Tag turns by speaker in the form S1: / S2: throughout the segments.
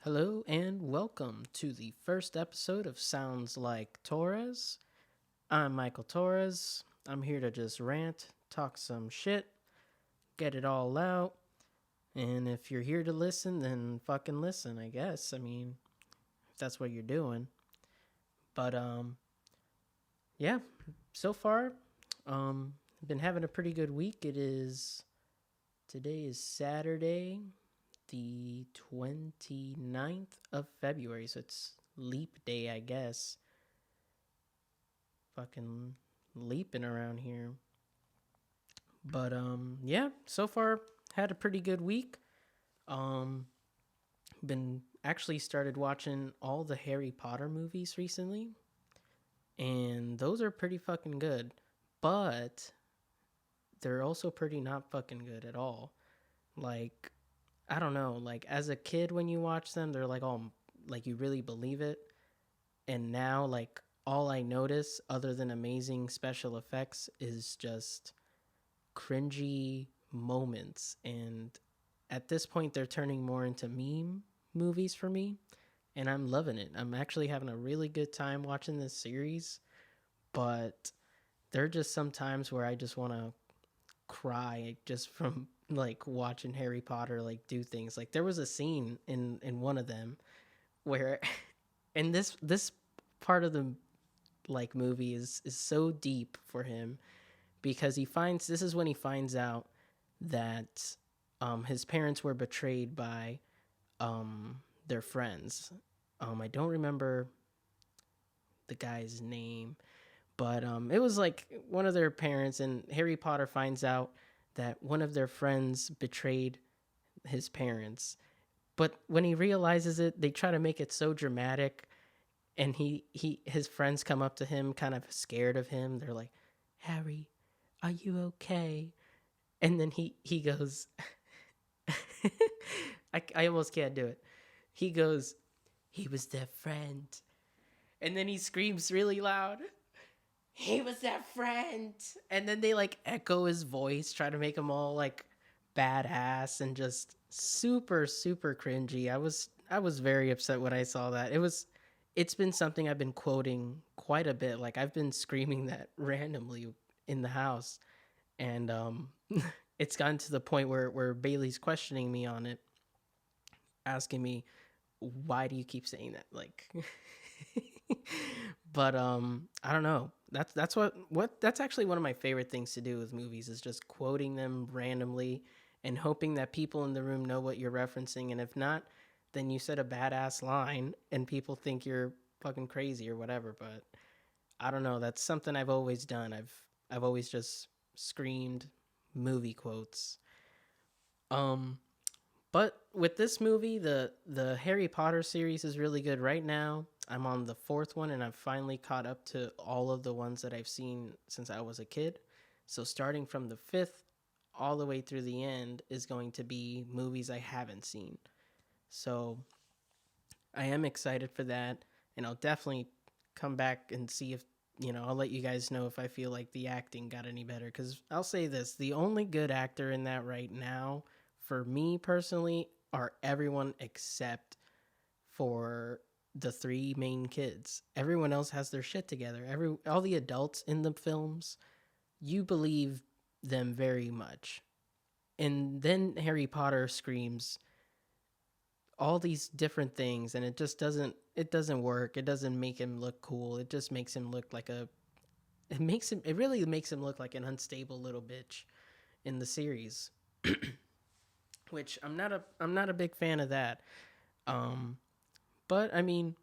S1: Hello and welcome to the first episode of Sounds Like Torres. I'm Michael Torres. I'm here to just rant, talk some shit, get it all out. And if you're here to listen, then fucking listen, I guess. I mean, if that's what you're doing. But yeah, so far I've been having a pretty good week. Today is Saturday, the 29th of February, so it's leap day, I guess. Fucking leaping around here. But yeah, so far had a pretty good week. Um been actually started watching all the Harry Potter movies recently, and those are pretty fucking good. But they're also pretty not fucking good at all. Like, I don't know, like as a kid when you watch them, they're like all like you really believe it. And now like all I notice other than amazing special effects is just cringy moments. And at this point they're turning more into meme movies for me, and I'm loving it. I'm actually having a really good time watching this series, but there are just some times where I just want to cry just from like watching Harry Potter like do things. Like there was a scene in one of them where and this part of the like movie is so deep for him, because this is when he finds out that his parents were betrayed by their friends. I don't remember the guy's name, but it was like one of their parents, and Harry Potter finds out that one of their friends betrayed his parents. But when he realizes it, they try to make it so dramatic, and his friends come up to him kind of scared of him. They're like, "Harry, are you okay?" And then he goes, I almost can't do it. He goes, "He was their friend." And then he screams really loud, "He was their friend." And then they like echo his voice, try to make him all like badass and just super super cringy. I was very upset when I saw that. It's been something I've been quoting quite a bit. Like I've been screaming that randomly in the house, and it's gotten to the point where Bailey's questioning me on it, asking me, "Why do you keep saying that?" Like but I don't know. That's actually one of my favorite things to do with movies, is just quoting them randomly and hoping that people in the room know what you're referencing, and if not, then you said a badass line and people think you're fucking crazy or whatever. But I don't know, that's something I've always done. I've always just screamed movie quotes. Um but with this movie, the Harry Potter series is really good right now. I'm on the fourth one, and I've finally caught up to all of the ones that I've seen since I was a kid. So starting from the fifth all the way through the end is going to be movies I haven't seen. So I am excited for that, and I'll definitely come back and see if, I'll let you guys know if I feel like the acting got any better. Because I'll say this, the only good actor in that right now, for me personally, are everyone except for the three main kids. Everyone else has their shit together. All the adults in the films, you believe them very much. And then Harry Potter screams all these different things, and it doesn't work. It doesn't make him look cool. It just makes him look like it really makes him look like an unstable little bitch in the series, which I'm not a big fan of that. Um but I mean,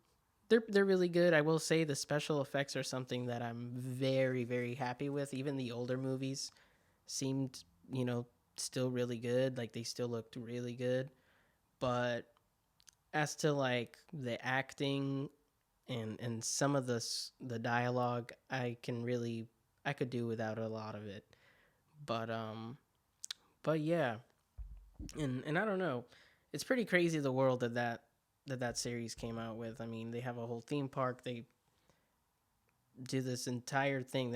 S1: they're really good. I will say the special effects are something that I'm very very happy with. Even the older movies seemed, still really good. Like they still looked really good. But as to like the acting and some of the dialogue, I could do without a lot of it. But yeah, and I don't know. It's pretty crazy the world that series came out with. I mean, they have a whole theme park. They do this entire thing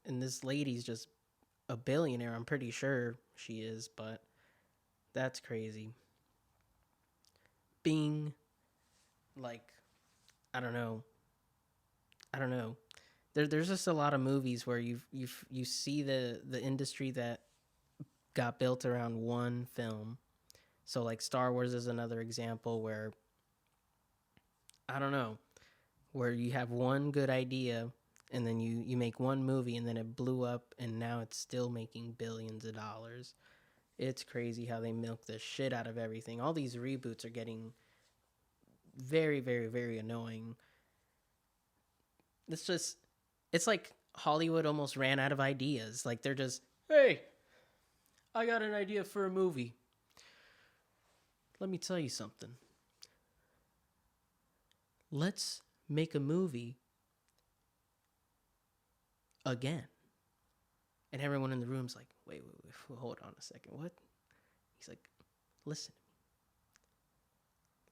S1: and this lady's just a billionaire. I'm pretty sure she is, but that's crazy. Bing. like, I don't know. I don't know. There's just a lot of movies where you see the industry that got built around one film. So like Star Wars is another example where I don't know, where you have one good idea and then you make one movie and then it blew up and now it's still making billions of dollars. It's crazy how they milk the shit out of everything. All these reboots are getting very, very, very annoying. It's just, it's like Hollywood almost ran out of ideas. Like they're just, hey, I got an idea for a movie. Let me tell you something. Let's make a movie again. And everyone in the room's like, wait, hold on a second. What? He's like, listen to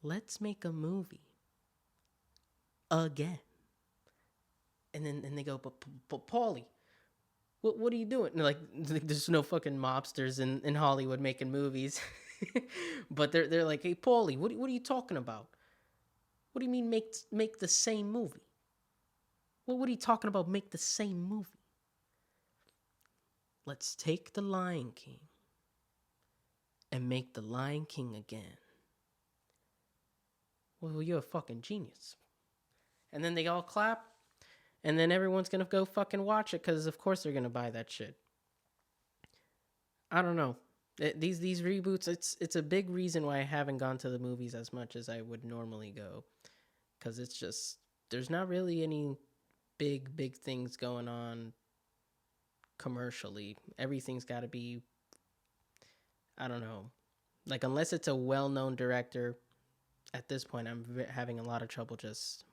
S1: me. Let's make a movie again. And then they go, but Paulie, what are you doing? And like, there's no fucking mobsters in Hollywood making movies. But they're like, hey, Paulie, what are you talking about? What do you mean make the same movie? What are you talking about, make the same movie? Let's take The Lion King and make The Lion King again. Well, you're a fucking genius. And then they all clap, and then everyone's going to go fucking watch it because, of course, they're going to buy that shit. I don't know. These reboots, it's a big reason why I haven't gone to the movies as much as I would normally go. Because it's just, there's not really any big things going on commercially. Everything's got to be, I don't know, like unless it's a well-known director. At this point, I'm having a lot of trouble just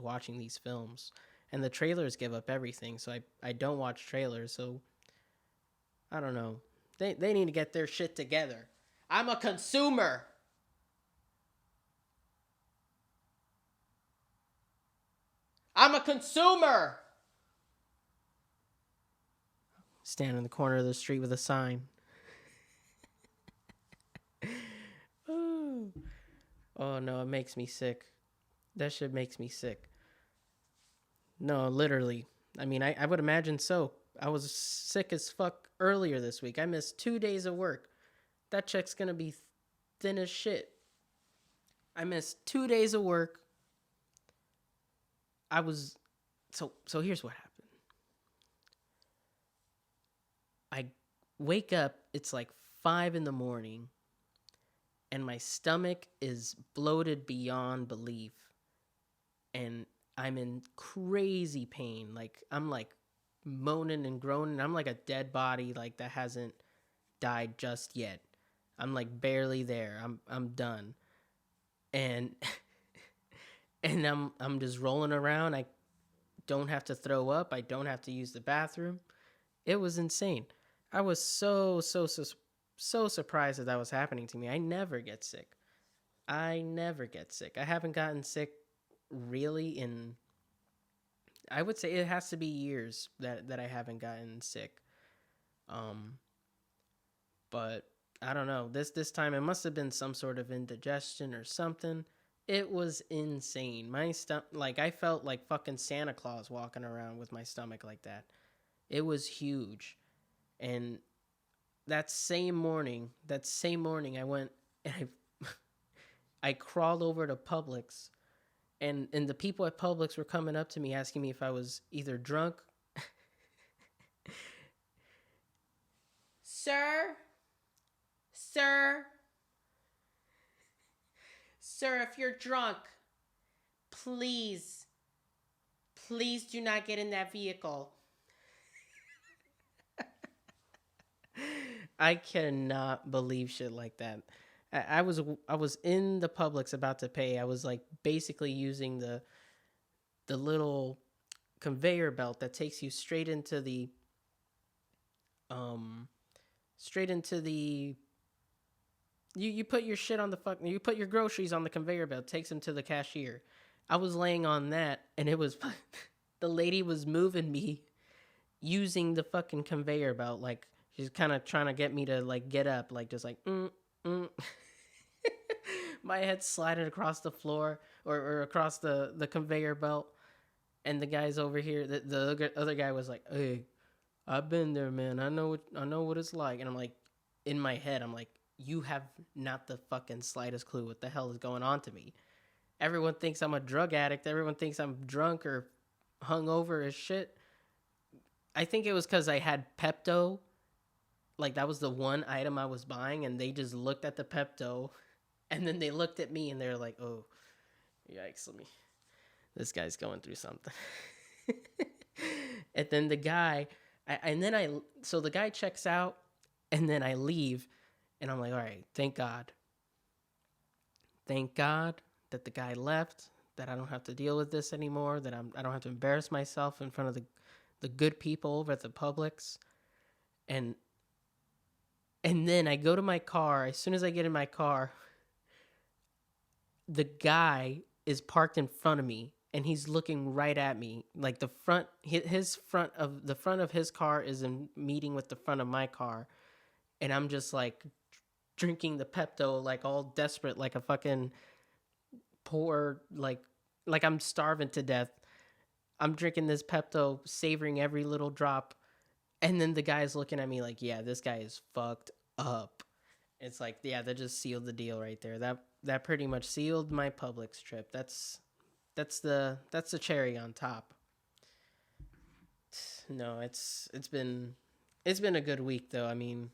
S1: watching these films, and the trailers give up everything. So I don't watch trailers. So I don't know. They need to get their shit together. I'm a consumer. I'm a consumer. Stand in the corner of the street with a sign. Oh no, it makes me sick. That shit makes me sick. No, literally. I mean, I would imagine so. I was sick as fuck earlier this week. I missed 2 days of work. That check's gonna be thin as shit. I missed 2 days of work. I was so here's what happened. I wake up, it's like 5 a.m, and my stomach is bloated beyond belief. And I'm in crazy pain. Like I'm like moaning and groaning. I'm like a dead body, like that hasn't died just yet. I'm like barely there. I'm done. And and I'm just rolling around. I don't have to throw up. I don't have to use the bathroom. It was insane. I was so surprised that was happening to me. I never get sick. I haven't gotten sick really in, I would say it has to be years that I haven't gotten sick. But I don't know. This time it must have been some sort of indigestion or something. It was insane. My stomach, like I felt like fucking Santa Claus walking around with my stomach like that. It was huge. And that same morning I went and I crawled over to Publix, and the people at Publix were coming up to me asking me if I was either drunk. Sir, if you're drunk, please do not get in that vehicle. I cannot believe shit like that. I was in the Publix about to pay. I was like basically using the little conveyor belt that takes you straight into the you put your shit on you put your groceries on the conveyor belt, takes them to the cashier. I was laying on that, and it was the lady was moving me using the fucking conveyor belt, like she's kind of trying to get me to like get up, like just like My head slided across the floor or across the conveyor belt. And the guy's over here. The other guy was like, "Hey, I've been there, man. I know what it's like." And I'm like, in my head, I'm like, "You have not the fucking slightest clue what the hell is going on to me." Everyone thinks I'm a drug addict. Everyone thinks I'm drunk or hungover as shit. I think it was because I had Pepto. Like that was the one item I was buying, and they just looked at the Pepto, and then they looked at me, and they're like, "Oh, yikes! Let me. This guy's going through something." And then the guy, so the guy checks out, and then I leave, and I'm like, "All right, thank God that the guy left, that I don't have to deal with this anymore, that I don't have to embarrass myself in front of the good people over at the Publix." And and then I go to my car. As soon as I get in my car, the guy is parked in front of me and he's looking right at me. Like his front of his car is in meeting with the front of my car, and I'm just like drinking the Pepto, like all desperate, like a fucking poor, like I'm starving to death. I'm drinking this Pepto, savoring every little drop, and then the guy's looking at me like, "Yeah, this guy is fucked up." It's like, yeah, that just sealed the deal right there. That pretty much sealed my Publix trip. That's the cherry on top. No, it's been a good week though. I mean,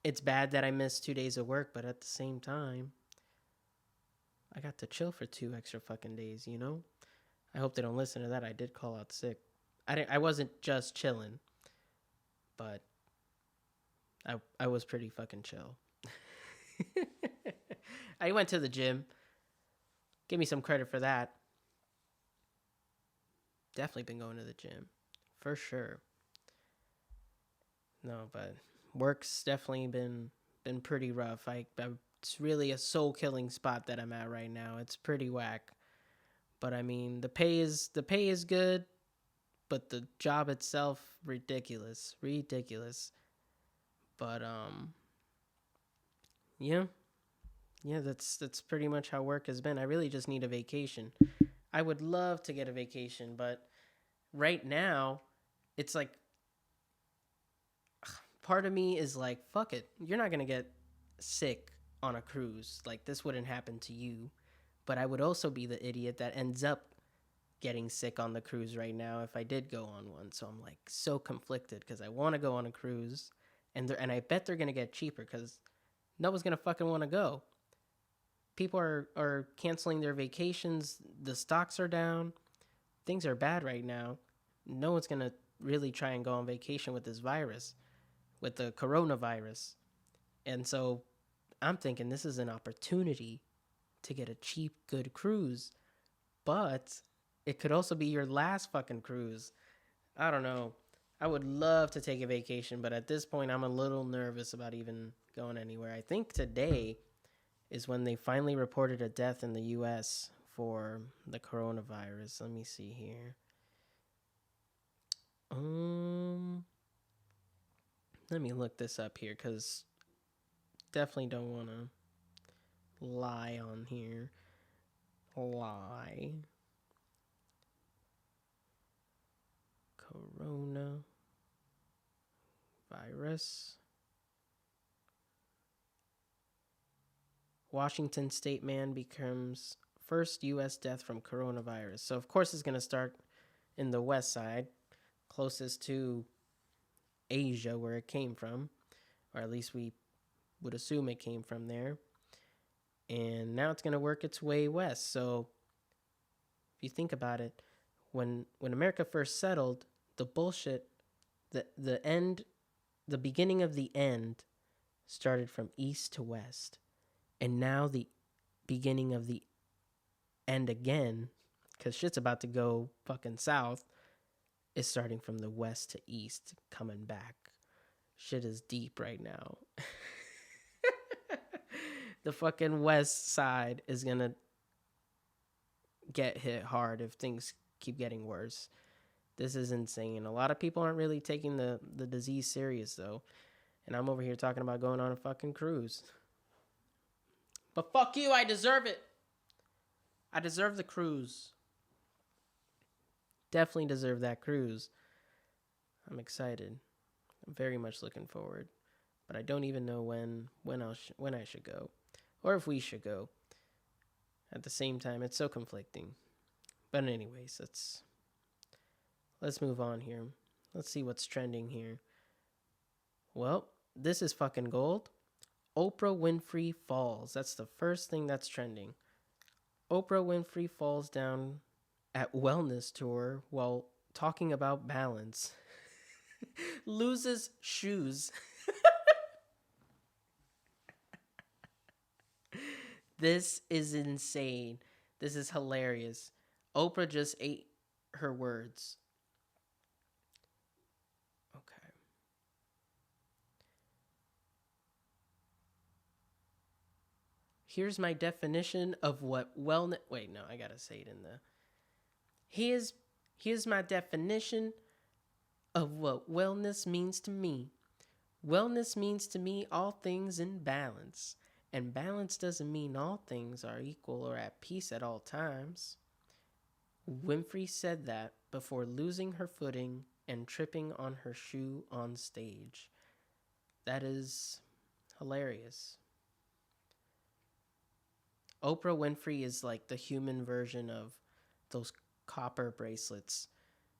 S1: it's bad that I missed 2 days of work, but at the same time, I got to chill for 2 extra fucking days. You know. I hope they don't listen to that. I did call out sick. I wasn't just chilling, but I was pretty fucking chill. I went to the gym. Give me some credit for that. Definitely been going to the gym. For sure. No, but work's definitely been pretty rough. It's really a soul killing spot that I'm at right now. It's pretty whack. But I mean, the pay is good, but the job itself ridiculous. Ridiculous. But yeah. Yeah, that's pretty much how work has been. I really just need a vacation. I would love to get a vacation, but right now it's like part of me is like, fuck it. You're not going to get sick on a cruise. Like this wouldn't happen to you. But I would also be the idiot that ends up getting sick on the cruise right now if I did go on one. So I'm like so conflicted because I want to go on a cruise, and I bet they're going to get cheaper cuz no one's going to fucking want to go. People are canceling their vacations. The stocks are down. Things are bad right now. No one's going to really try and go on vacation with this virus, with the coronavirus. And so I'm thinking this is an opportunity to get a cheap, good cruise. But it could also be your last fucking cruise. I don't know. I would love to take a vacation, but at this point, I'm a little nervous about even going anywhere. I think today is when they finally reported a death in the U.S. for the coronavirus. Let me see here. Let me look this up here because definitely don't want to lie on here. Lie. Coronavirus. Washington state man becomes first U.S. death from coronavirus. So, of course, it's going to start in the west side, closest to Asia, where it came from, or at least we would assume it came from there. And now it's going to work its way west. So, if you think about it, when America first settled, the bullshit, the end, the beginning of the end started from east to west. And now the beginning of the end again, because shit's about to go fucking south, is starting from the west to east, coming back. Shit is deep right now. The fucking west side is gonna get hit hard if things keep getting worse. This is insane. A lot of people aren't really taking the disease serious though. And I'm over here talking about going on a fucking cruise. But fuck you, I deserve it. I deserve the cruise. Definitely deserve that cruise. I'm excited. I'm very much looking forward. But I don't even know when I should go. Or if we should go. At the same time, it's so conflicting. But anyways, let's move on here. Let's see what's trending here. Well, this is fucking gold. Oprah Winfrey falls. That's the first thing that's trending. Oprah Winfrey falls down at wellness tour while talking about balance. Loses shoes. This is insane. This is hilarious. Oprah just ate her words. Okay. Here's my definition of what wellness. Wait, no, I gotta say it in the. Here's my definition of what wellness means to me. Wellness means to me all things in balance. And balance doesn't mean all things are equal or at peace at all times. Winfrey said that before losing her footing and tripping on her shoe on stage. That is hilarious. Oprah Winfrey is like the human version of those copper bracelets.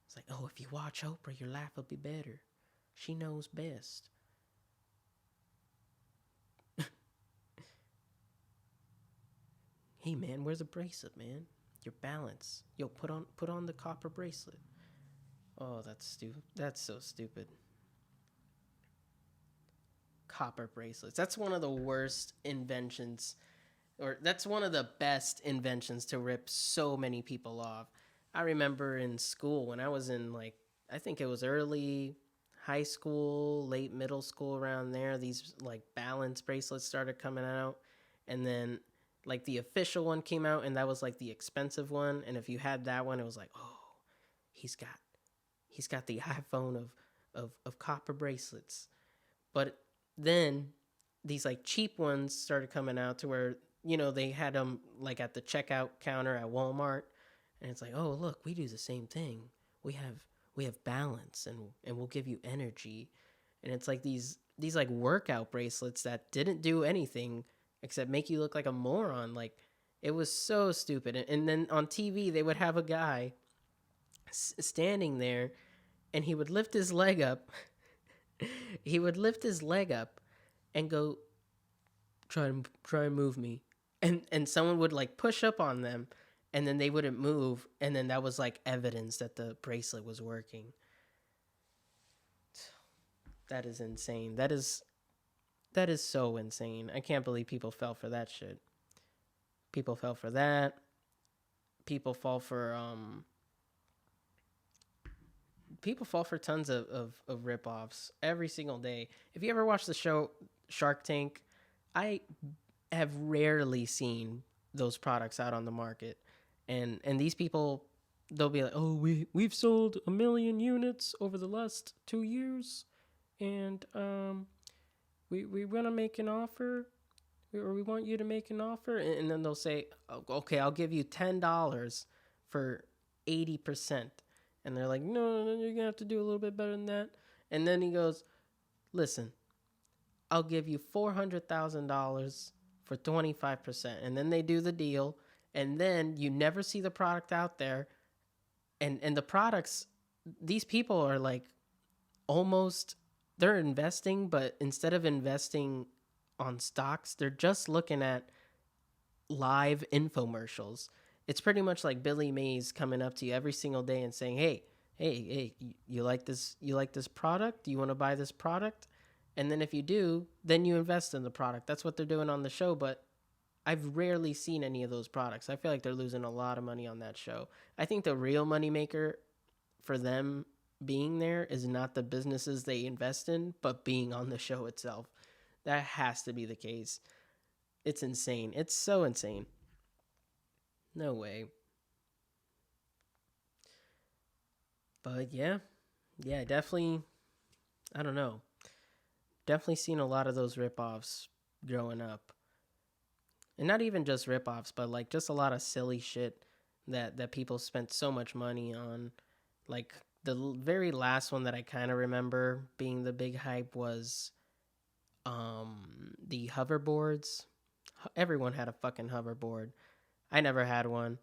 S1: It's like, oh, if you watch Oprah, your life will be better. She knows best. Hey man, where's the bracelet, man? Your balance. Yo, put on the copper bracelet. Oh, that's stupid. That's so stupid. Copper bracelets. That's one of the worst inventions, or that's one of the best inventions to rip so many people off. I remember in school when I was in like, I think it was early high school, late middle school, around there, these like balance bracelets started coming out. And then like the official one came out, and that was like the expensive one. And if you had that one, it was like, oh, he's got the iPhone of copper bracelets. But then these like cheap ones started coming out to where, you know, they had them like at the checkout counter at Walmart, and it's like, oh look, we do the same thing. We have balance, and we'll give you energy. And it's like these like workout bracelets that didn't do anything except make you look like a moron. Like, it was so stupid. And then on TV they would have a guy standing there, and he would lift his leg up. He would lift his leg up and go, try and move me. And someone would like push up on them, and then they wouldn't move, and then that was like evidence that the bracelet was working. That is insane. That is so insane. I can't believe people fell for that shit. People fell for that. People fall for tons of rip-offs every single day. If you ever watch the show Shark Tank, I have rarely seen those products out on the market. And these people, they'll be like, oh, we've sold 1 million units over the last 2 years, and we want to make an offer, or we want you to make an offer. And then they'll say, okay, I'll give you $10 for 80%. And they're like, no, you're going to have to do a little bit better than that. And then he goes, listen, I'll give you $400,000 for 25%. And then they do the deal. And then you never see the product out there. And the products, these people are like almost, they're investing, but instead of investing on stocks, they're just looking at live infomercials. It's pretty much like Billy Mays coming up to you every single day and saying, hey, you like this product? Do you want to buy this product? And then if you do, then you invest in the product. That's what they're doing on the show, but I've rarely seen any of those products. I feel like they're losing a lot of money on that show. I think the real moneymaker for them being there is not the businesses they invest in, but being on the show itself. That has to be the case. It's insane. It's so insane. No way. But yeah, definitely. I don't know. Definitely seen a lot of those ripoffs growing up. And not even just ripoffs, but like just a lot of silly shit that people spent so much money on. Like the very last one that I kind of remember being the big hype was the hoverboards. Everyone had a fucking hoverboard. I never had one.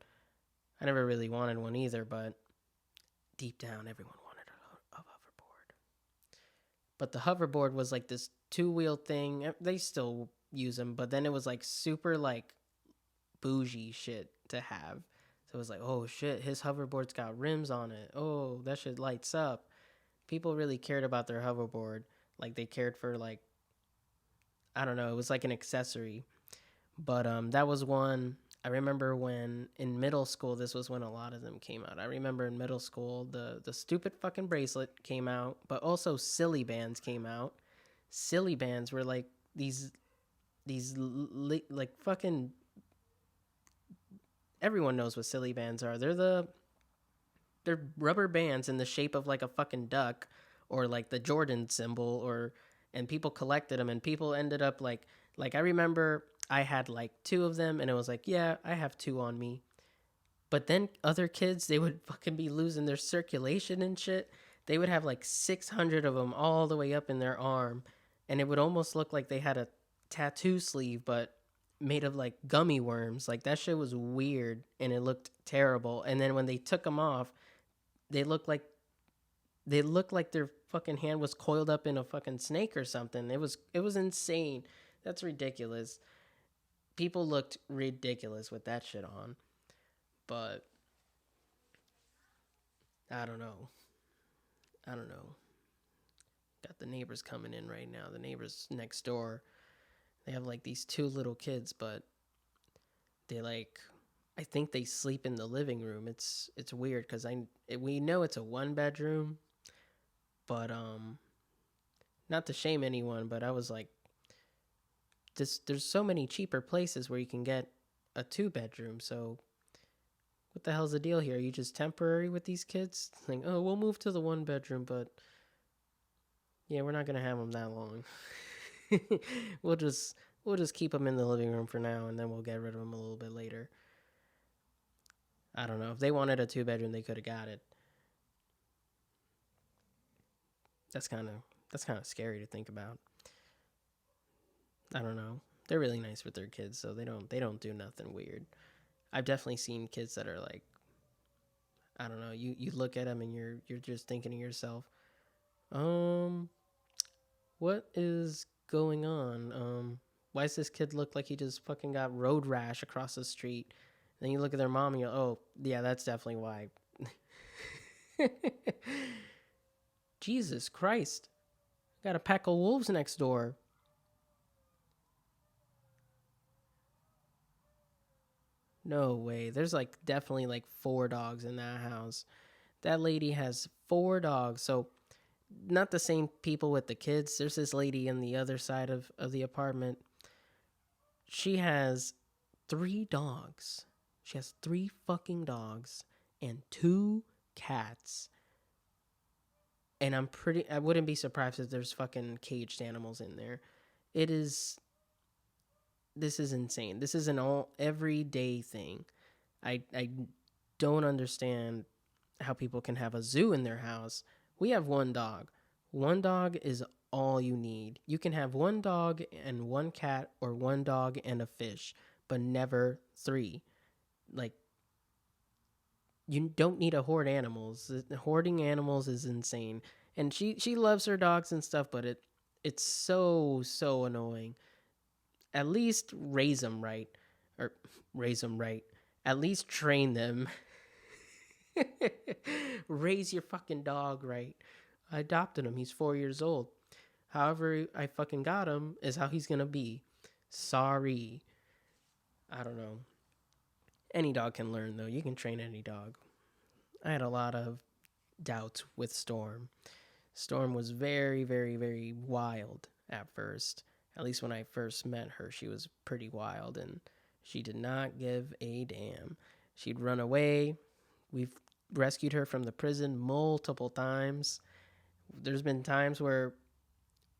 S1: I never really wanted one either, but deep down everyone wanted a hoverboard. But the hoverboard was like this two-wheel thing. They still use them, but then it was like super like bougie shit to have. So it was like, oh shit, his hoverboard's got rims on it. Oh, that shit lights up. People really cared about their hoverboard. Like they cared for like, I don't know, it was like an accessory. But that was one. I remember when in middle school, this was when a lot of them came out. I remember in middle school, the stupid fucking bracelet came out, but also silly bands came out. Silly bands were like these like fucking, everyone knows what silly bands are. They're rubber bands in the shape of like a fucking duck or like the Jordan symbol, or and people collected them, and people ended up like I remember I had like two of them, and it was like, yeah, I have two on me. But then other kids, they would fucking be losing their circulation and shit. They would have like 600 of them all the way up in their arm, and it would almost look like they had a tattoo sleeve, but made of like gummy worms. Like that shit was weird, and it looked terrible. And then when they took them off, they looked like their fucking hand was coiled up in a fucking snake or something. It was insane. That's ridiculous. People looked ridiculous with that shit on. But I don't know. I don't know. Got the neighbors coming in right now. The neighbors next door, they have like these two little kids, but they like, I think they sleep in the living room. It's weird because we know it's a one bedroom, but not to shame anyone, but I was like, there's so many cheaper places where you can get a two bedroom. So what the hell's the deal here? Are you just temporary with these kids? Like, oh, we'll move to the one bedroom, but yeah, we're not gonna have them that long. we'll just we'll just keep them in the living room for now, and then we'll get rid of them a little bit later. I don't know. If they wanted a two bedroom, they could have got it. That's kind of scary to think about. I don't know. They're really nice with their kids, so they don't do nothing weird. I've definitely seen kids that are like, I don't know. You look at them and you're just thinking to yourself, um, what is going on? Why does this kid look like he just fucking got road rash across the street? Then you look at their mom and you're, oh yeah, that's definitely why. Jesus Christ, got a pack of wolves next door. No way. There's like definitely like four dogs in that house. That lady has four dogs. So not the same people with the kids. There's this lady in the other side of the apartment. She has three dogs. She has three fucking dogs and two cats. And I wouldn't be surprised if there's fucking caged animals in there. It is, this is insane. This is an all everyday thing. I don't understand how people can have a zoo in their house. We have one dog. One dog is all you need. You can have one dog and one cat, or one dog and a fish, but never three. Like, you don't need to hoard animals. Hoarding animals is insane. And she loves her dogs and stuff, but it's so annoying. At least raise them right, or raise them right. At least train them. Raise your fucking dog right. I adopted him. He's 4 years old. However I fucking got him is how he's gonna be. Sorry. I don't know. Any dog can learn though. You can train any dog. I had a lot of doubts with Storm. Storm was very, very, very wild at first. At least when I first met her, she was pretty wild, and she did not give a damn. She'd run away. We've rescued her from the prison multiple times. There's been times where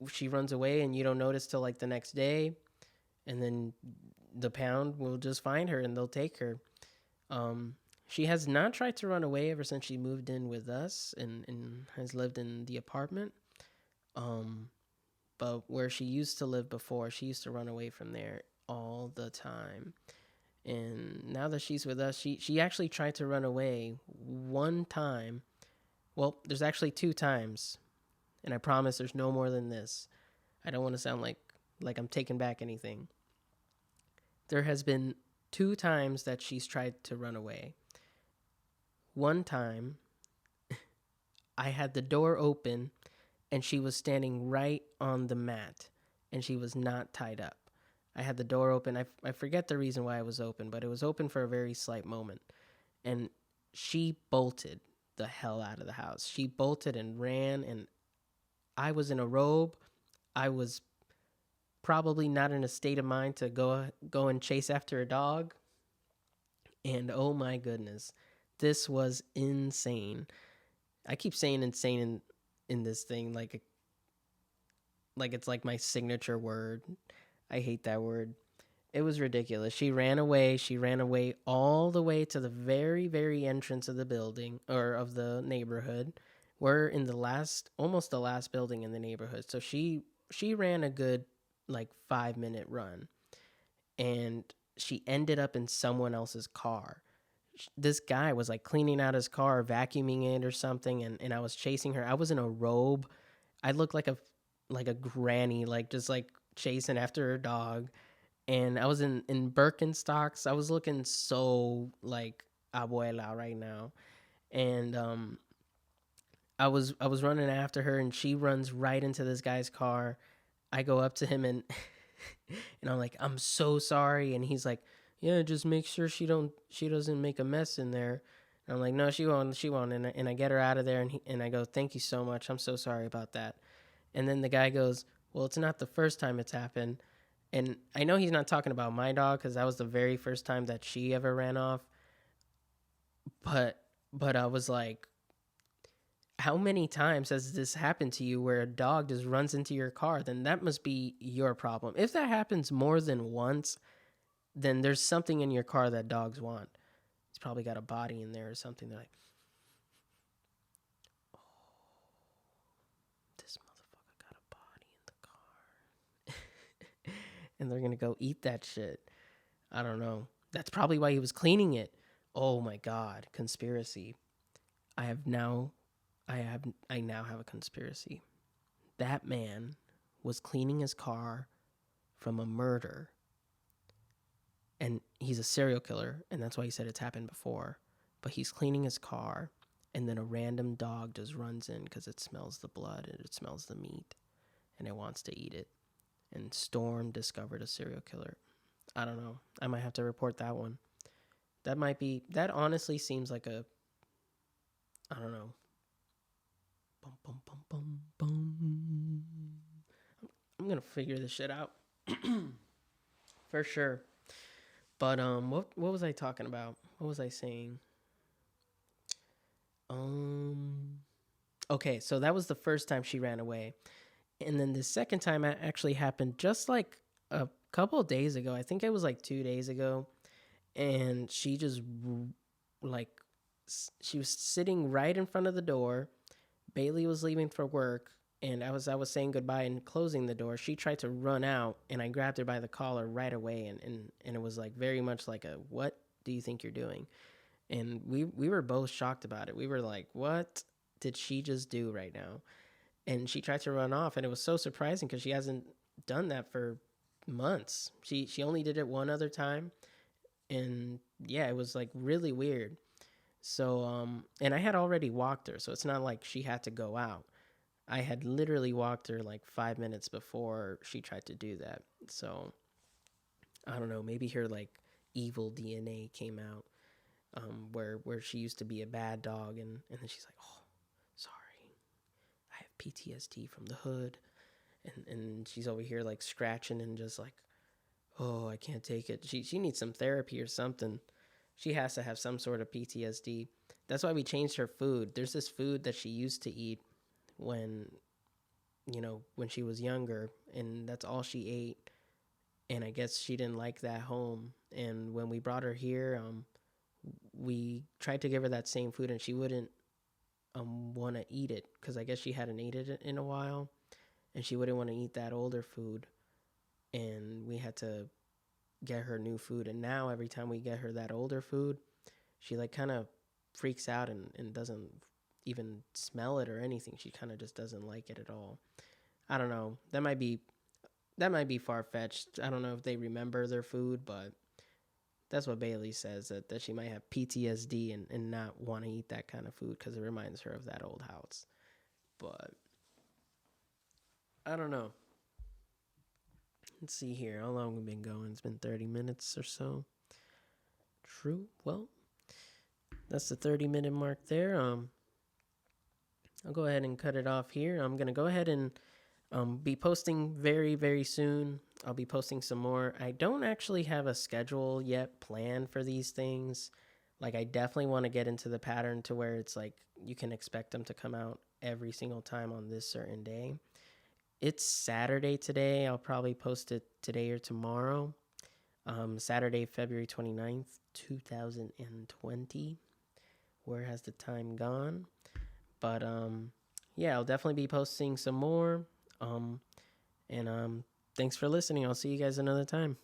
S1: she runs away and you don't notice till like the next day, and then the pound will just find her and they'll take her. Um, she has not tried to run away ever since she moved in with us and has lived in the apartment. Um, but where she used to live before, she used to run away from there all the time. And now that she's with us, she actually tried to run away one time. Well, there's actually two times, and I promise there's no more than this. I don't want to sound like I'm taking back anything. There has been two times that she's tried to run away. One time, I had the door open and she was standing right on the mat and she was not tied up. I had the door open. I forget the reason why it was open, but it was open for a very slight moment. And she bolted the hell out of the house. She bolted and ran, and I was in a robe. I was probably not in a state of mind to go and chase after a dog. And oh my goodness, this was insane. I keep saying insane in this thing like it's like my signature word. I hate that word. It was ridiculous. She ran away. She ran away all the way to the very, very entrance of the building or of the neighborhood. We're in the last, almost the last building in the neighborhood. So she ran a good like 5 minute run, and she ended up in someone else's car. This guy was like cleaning out his car, vacuuming it or something, and I was chasing her. I was in a robe. I looked like a granny, like just like chasing after her dog, and I was in Birkenstocks. I was looking so like abuela right now, and I was running after her, and she runs right into this guy's car. I go up to him and and I'm like, I'm so sorry, and he's like, yeah, just make sure she doesn't make a mess in there. And I'm like, no, she won't, and I get her out of there, and I go, thank you so much, I'm so sorry about that. And then the guy goes, well, it's not the first time it's happened. And I know he's not talking about my dog because that was the very first time that she ever ran off. But I was like, how many times has this happened to you where a dog just runs into your car? Then that must be your problem. If that happens more than once, then there's something in your car that dogs want. It's probably got a body in there or something. They're like, oh, this motherfucker got a body in the car. And they're going to go eat that shit. I don't know. That's probably why he was cleaning it. Oh my God. Conspiracy. I now have a conspiracy. That man was cleaning his car from a murder. And he's a serial killer, and that's why he said it's happened before. But he's cleaning his car, and then a random dog just runs in because it smells the blood and it smells the meat, and it wants to eat it. And Storm discovered a serial killer. I don't know. I might have to report that one. That honestly seems like I don't know. Bum, bum, bum, bum, bum. I'm going to figure this shit out. For sure. But what was I talking about? What was I saying? Okay, so that was the first time she ran away. And then the second time it actually happened just like a couple of days ago. I think it was like 2 days ago. And she just like she was sitting right in front of the door. Bailey was leaving for work, and I was saying goodbye and closing the door. She tried to run out, and I grabbed her by the collar right away, and it was like very much like a, what do you think you're doing? And we were both shocked about it. We were like, what did she just do right now? And she tried to run off, and it was so surprising because she hasn't done that for months. She only did it one other time, and yeah, it was like really weird. So and I had already walked her, so it's not like she had to go out. I had literally walked her like 5 minutes before she tried to do that. So I don't know, maybe her like evil DNA came out, where she used to be a bad dog, and then she's like, oh, sorry, I have PTSD from the hood, and she's over here like scratching and just like, oh, I can't take it. She needs some therapy or something. She has to have some sort of PTSD. That's why we changed her food. There's this food that she used to eat when, when she was younger, and that's all she ate. and I guess she didn't like that home. And when we brought her here, we tried to give her that same food, and she wouldn't want to eat it because I guess she hadn't eaten it in a while, and she wouldn't want to eat that older food. And we had to get her new food. And now every time we get her that older food, she like kind of freaks out and doesn't even smell it or anything. She kind of just doesn't like it at all. I don't know. That might be far fetched. I don't know if they remember their food, but that's what Bailey says, that she might have PTSD and not want to eat that kind of food because it reminds her of that old house. But I don't know. Let's see here. How long we've been going? It's been 30 minutes or so. True. Well, that's the 30-minute mark there. I'll go ahead and cut it off here. I'm gonna go ahead and be posting very, very soon. I'll be posting some more. I don't actually have a schedule yet planned for these things. Like, I definitely want to get into the pattern to where it's like you can expect them to come out every single time on this certain day. It's Saturday today. I'll probably post it today or tomorrow. Saturday, February 29th, 2020. Where has the time gone? But yeah, I'll definitely be posting some more. And thanks for listening. I'll see you guys another time.